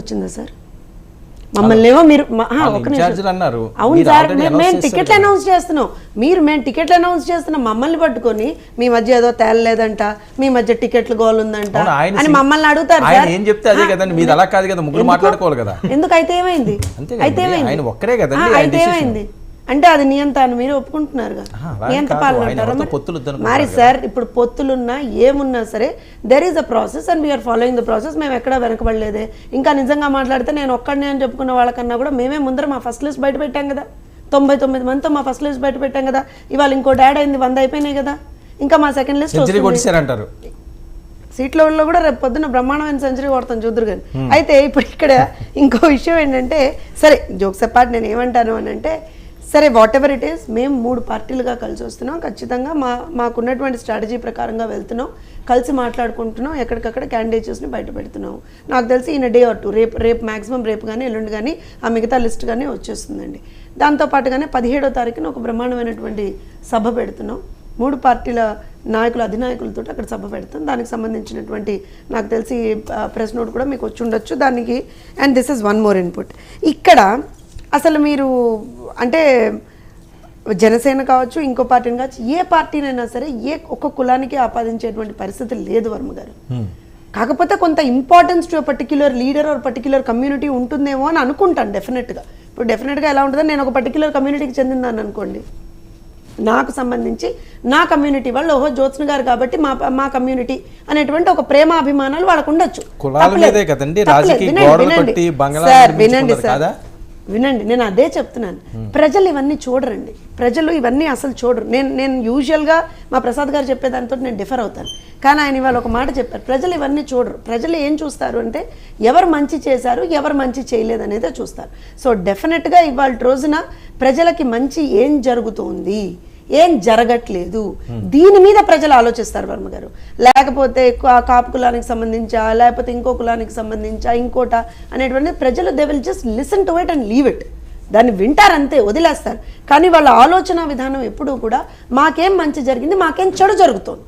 వచ్చిందా సార్? మమ్మల్ని ఏమో మీరు అవును సార్, మేము టికెట్లు అనౌన్స్ చేస్తున్నాం, మేము టికెట్లు అనౌన్స్ చేస్తున్నాం, మమ్మల్ని పట్టుకొని మీ మధ్య ఏదో తేలలేదంట, మీ మధ్య టికెట్లు గోల్ ఉందంట అని మమ్మల్ని అడుగుతారు సార్. ఎందుకు? అయితే ఏమైంది? అయితే ఏమైంది అంటే అది నియంత అని మీరు ఒప్పుకుంటున్నారుగా, నియంత పాలన. మరి సార్ ఇప్పుడు పొత్తులున్నా ఏమున్నా సరే there is a process and we are following the process. మేము ఎక్కడా వెనకబడలేదే. ఇంకా నిజంగా మాట్లాడితే నేను ఒక్కడిని అని చెప్పుకున్న వాళ్ళకన్నా కూడా మేమే ముందర మా ఫస్ట్ లిస్ట్ బయట పెట్టాం కదా, 99 మందితో మా ఫస్ట్ లిస్ట్ బయట పెట్టాం కదా. ఇవాళ ఇంకో డాడ్ అయింది, 100 అయిపోయినాయి కదా. ఇంకా మా సెకండ్ లిస్ట్ సీట్లలో కూడా రేపు పొద్దున్న బ్రహ్మాండమైన సెంచరీ కొడతాం చూద్దరు కానీ. అయితే ఇప్పుడు ఇక్కడ ఇంకో విషయం ఏంటంటే, సరే జోక్స్ అపార్ట్ నేను ఏమంటాను అని అంటే, సరే వాట్ ఎవర్ ఇట్ ఈస్, మేము 3 పార్టీలుగా కలిసి వస్తున్నాం, ఖచ్చితంగా మాకున్నటువంటి స్ట్రాటజీ ప్రకారంగా వెళ్తున్నాం, కలిసి మాట్లాడుకుంటున్నాం, ఎక్కడికక్కడ క్యాండిడేట్స్ని బయట పెడుతున్నాం. నాకు తెలిసి ఇన్ డే ఆర్ 2 రేపు మ్యాక్సిమం రేపు కానీ ఎల్లుండి కానీ ఆ మిగతా లిస్ట్ కానీ వచ్చేస్తుందండి. దాంతోపాటుగానే 17వ తారీఖున ఒక బ్రహ్మాండమైనటువంటి సభ పెడుతున్నాం, 3 పార్టీల నాయకులు అధినాయకులతో అక్కడ సభ పెడతాం. దానికి సంబంధించినటువంటి నాకు తెలిసి ప్రెస్ నోట్ కూడా మీకు వచ్చి ఉండొచ్చు దానికి. And this is one more input. ఇక్కడ అసలు మీరు అంటే జనసేన కావచ్చు, ఇంకో పార్టీని కావచ్చు, ఏ పార్టీనైనా సరే ఒక్క కులానికి ఆపాదించేటువంటి పరిస్థితి లేదు వర్మ గారు. కాకపోతే కొంత importance to particular leader or particular community ఉంటుందేమో అని అనుకుంటాను డెఫినెట్గా. ఇప్పుడు డెఫినెట్గా ఎలా ఉంటుందో, నేను ఒక పర్టిక్యులర్ కమ్యూనిటీకి చెందిందాన్ని అనుకోండి, నాకు సంబంధించి నా కమ్యూనిటీ వాళ్ళు ఓహో జ్యోత్స్న గారు కాబట్టి మా కమ్యూనిటీ అనేటువంటి ఒక ప్రేమాభిమానాలు వాళ్ళకు ఉండొచ్చు. వినండి, నేను అదే చెప్తున్నాను. ప్రజలు ఇవన్నీ చూడరండి, ప్రజలు ఇవన్నీ అసలు చూడరు. నేను యూజువల్గా మా ప్రసాద్ గారు చెప్పేదానితో నేను డిఫర్ అవుతాను, కానీ ఆయన ఇవాళ ఒక మాట చెప్పారు, ప్రజలు ఇవన్నీ చూడరు. ప్రజలు ఏం చూస్తారు అంటే ఎవరు మంచి చేశారు, ఎవరు మంచి చేయలేదు అనేదే చూస్తారు. సో డెఫినెట్గా ఇవాళ రోజున ప్రజలకి మంచి ఏం జరుగుతుంది, ఏం జరగట్లేదు, దీని మీద ప్రజలు ఆలోచిస్తారు వర్మ గారు. లేకపోతే కాపు కులానికి సంబంధించా, లేకపోతే ఇంకో కులానికి సంబంధించా, ఇంకోట అనేటువంటి ప్రజలు they will just listen to it and leave it. దాన్ని వింటారంతే, వదిలేస్తారు. కానీ వాళ్ళ ఆలోచన విధానం ఎప్పుడూ కూడా మాకేం మంచి జరిగింది, మాకేం చెడు జరుగుతుంది,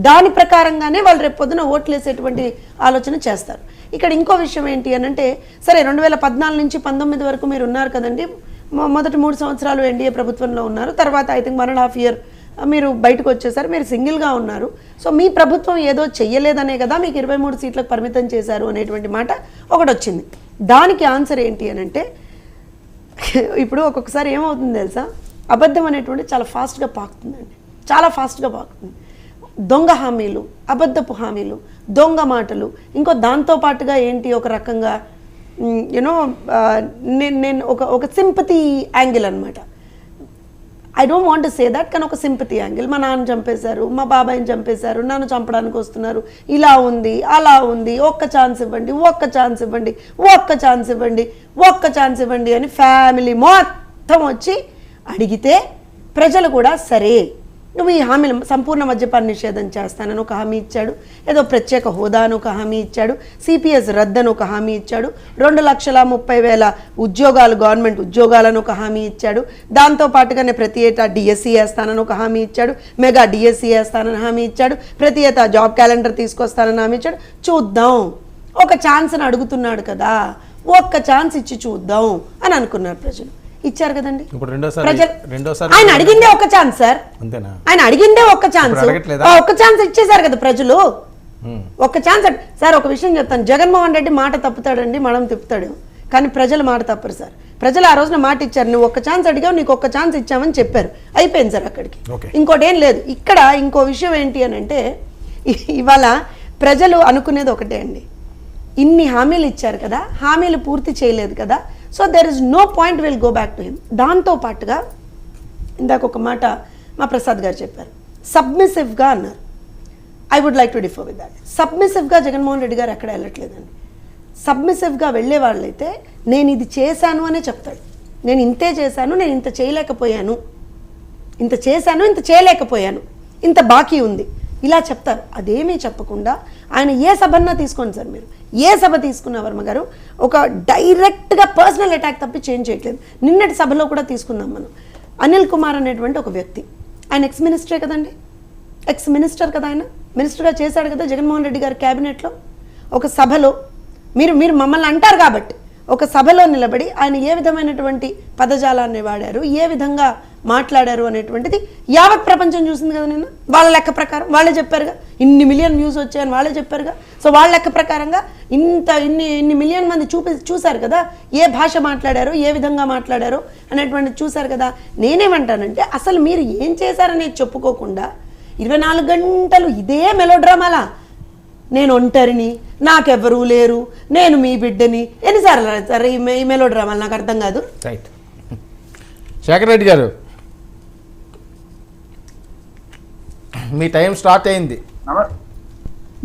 దాని ప్రకారంగానే వాళ్ళు రేపు పొద్దున ఓట్లు వేసేటువంటి ఆలోచన చేస్తారు. ఇక్కడ ఇంకో విషయం ఏంటి అని అంటే, సరే 2014 నుంచి 19 వరకు మీరు ఉన్నారు కదండి, మొదటి 3 సంవత్సరాలు ఎన్డీఏ ప్రభుత్వంలో ఉన్నారు, తర్వాత ఐ థింక్ 1.5 year మీరు బయటకు వచ్చేసారు, మీరు సింగిల్గా ఉన్నారు. సో మీ ప్రభుత్వం ఏదో చెయ్యలేదనే కదా మీకు 23 సీట్లకు పరిమితం చేశారు అనేటువంటి మాట ఒకటి వచ్చింది. దానికి ఆన్సర్ ఏంటి అని అంటే, ఇప్పుడు ఒక్కొక్కసారి ఏమవుతుంది తెలుసా, అబద్ధం అనేటువంటి చాలా ఫాస్ట్గా పాకుతుందండి, చాలా ఫాస్ట్గా పాకుతుంది. దొంగ హామీలు, అబద్ధపు హామీలు, దొంగ మాటలు, ఇంకో దాంతోపాటుగా ఏంటి ఒక రకంగా యూనో నేను ఒక సింపతి యాంగిల్ అనమాట. I don't want to say that, కానీ ఒక సింపతి యాంగిల్. మా నాన్న చంపేశారు, మా బాబాయిని చంపేశారు, నన్ను చంపడానికి వస్తున్నారు, ఇలా ఉంది అలా ఉంది, ఒక్క ఛాన్స్ ఇవ్వండి, ఒక్క ఛాన్స్ ఇవ్వండి, ఒక్క ఛాన్స్ ఇవ్వండి, ఒక్క ఛాన్స్ ఇవ్వండి అని ఫ్యామిలీ మొత్తం వచ్చి అడిగితే ప్రజలు కూడా సరే నువ్వు ఈ హామీలు సంపూర్ణ మద్యపాన నిషేధం చేస్తానని ఒక హామీ ఇచ్చాడు, ఏదో ప్రత్యేక హోదా అని ఒక హామీ ఇచ్చాడు, సిపిఎస్ రద్దని ఒక హామీ ఇచ్చాడు, 2,30,000 ఉద్యోగాలు గవర్నమెంట్ ఉద్యోగాలను ఒక హామీ ఇచ్చాడు, దాంతోపాటుగానే ప్రతి ఏటా డిఎస్సి వేస్తానని ఒక హామీ ఇచ్చాడు, మెగా డిఎస్సి వేస్తానని హామీ ఇచ్చాడు, ప్రతి ఏటా జాబ్ క్యాలెండర్ తీసుకొస్తానని హామీ ఇచ్చాడు. చూద్దాం, ఒక ఛాన్స్ని అడుగుతున్నాడు కదా, ఒక్క ఛాన్స్ ఇచ్చి చూద్దాం అని అనుకున్నారు ప్రజలు. ఇచ్చారు కదండి. ఆయన అడిగిందే ఒక ఛాన్స్ సార్, ఆయన అడిగిందే ఒక ఛాన్స్, ఒక్క ఛాన్స్ ఇచ్చేసారు కదా ప్రజలు, ఒక్క ఛాన్స్. సార్ ఒక విషయం చెప్తాను, జగన్మోహన్ రెడ్డి మాట తప్పుతాడండి, మడం తిప్పుతాడు, కానీ ప్రజలు మాట తప్పరు సార్. ప్రజలు ఆ రోజున మాట ఇచ్చారు, నువ్వు ఒక్క ఛాన్స్ అడిగావు, నీకు ఒక్క ఛాన్స్ ఇచ్చామని చెప్పారు, అయిపోయింది సార్ అక్కడికి, ఇంకోటి ఏం లేదు. ఇక్కడ ఇంకో విషయం ఏంటి అని అంటే, ఇవాళ ప్రజలు అనుకునేది ఒకటే అండి, ఇన్ని హామీలు ఇచ్చారు కదా, హామీలు పూర్తి చేయలేదు కదా, so there is no point will go back to him. దాంతోపాటుగా ఇందాక ఒక మాట మా ప్రసాద్ గారు చెప్పారు, సబ్మిసివ్గా అన్నారు. I would like to differ with that. సబ్మిసివ్గా జగన్మోహన్ రెడ్డి గారు ఎక్కడ వెళ్ళట్లేదండి. సబ్మిసివ్గా వెళ్ళే వాళ్ళైతే నేను ఇది చేశాను అనే చెప్తాడు, నేను ఇంతే చేశాను, నేను ఇంత చేయలేకపోయాను, ఇంత చేశాను, ఇంత చేయలేకపోయాను, ఇంత బాకీ ఉంది, ఇలా చెప్తారు. అదేమీ చెప్పకుండా ఆయన ఏ సభన్నా తీసుకోండి సార్, మీరు ఏ సభ తీసుకున్న వర్మ గారు ఒక డైరెక్ట్గా పర్సనల్ అటాక్ తప్పి చేంజ్ చేయట్లేదు. నిన్నటి సభలో కూడా తీసుకుందాం మనం, అనిల్ కుమార్ అనేటువంటి ఒక వ్యక్తి, ఆయన ఎక్స్ మినిస్టరే కదండి, ఎక్స్ మినిస్టర్ కదా, ఆయన మినిస్టర్గా చేశాడు కదా జగన్మోహన్ రెడ్డి గారి క్యాబినెట్లో. ఒక సభలో మీరు మీరు మమ్మల్ని అంటారు కాబట్టి ఒక సభలో నిలబడి ఆయన ఏ విధమైనటువంటి పదజాలాన్ని వాడారు, ఏ విధంగా మాట్లాడారు అనేటువంటిది యావత్ ప్రపంచం చూసింది కదా నిన్న. వాళ్ళ లెక్క ప్రకారం వాళ్ళే చెప్పారుగా, ఇన్ని మిలియన్ వ్యూస్ వచ్చాయని వాళ్ళే చెప్పారుగా. సో వాళ్ళ లెక్క ప్రకారంగా ఇన్ని మిలియన్ మంది చూశారు కదా, ఏ భాష మాట్లాడారు, ఏ విధంగా మాట్లాడారు అనేటువంటిది చూశారు కదా. నేనేమంటానంటే అసలు మీరు ఏం చేశారనేది చెప్పుకోకుండా 24 గంటలు ఇదే మెలోడ్రామాలా, నేను ఒంటరిని, నాకెవ్వరూ లేరు, నేను మీ బిడ్డని, ఎన్నిసార్లు సరే ఈ మెలోడ్రామాలు నాకు అర్థం కాదు. రైట్. శేఖర్ రెడ్డి గారు, మీ టైం స్టార్ట్ అయింది.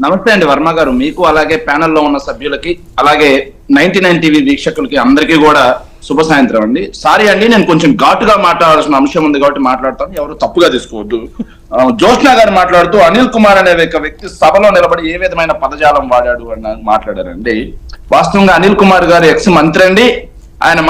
నమస్తే అండి వర్మ గారు, మీకు అలాగే ప్యానెల్లో ఉన్న సభ్యులకి అలాగే 99 టీవీ వీక్షకులకి అందరికీ కూడా శుభ సాయంత్రం అండి. సారీ అండి, నేను కొంచెం ఘాటుగా మాట్లాడాల్సిన అంశం ఉంది కాబట్టి మాట్లాడతాను, ఎవరు తప్పుగా తీసుకోవద్దు. జోష్నా గారు మాట్లాడుతూ అనిల్ కుమార్ అనే వ్యక్తి సభలో నిలబడి ఏ విధమైన పదజాలం వాడాడు అని మాట్లాడారండి. వాస్తవంగా అనిల్ కుమార్ గారు ఎక్స్ మంత్రి అండి. ఆయన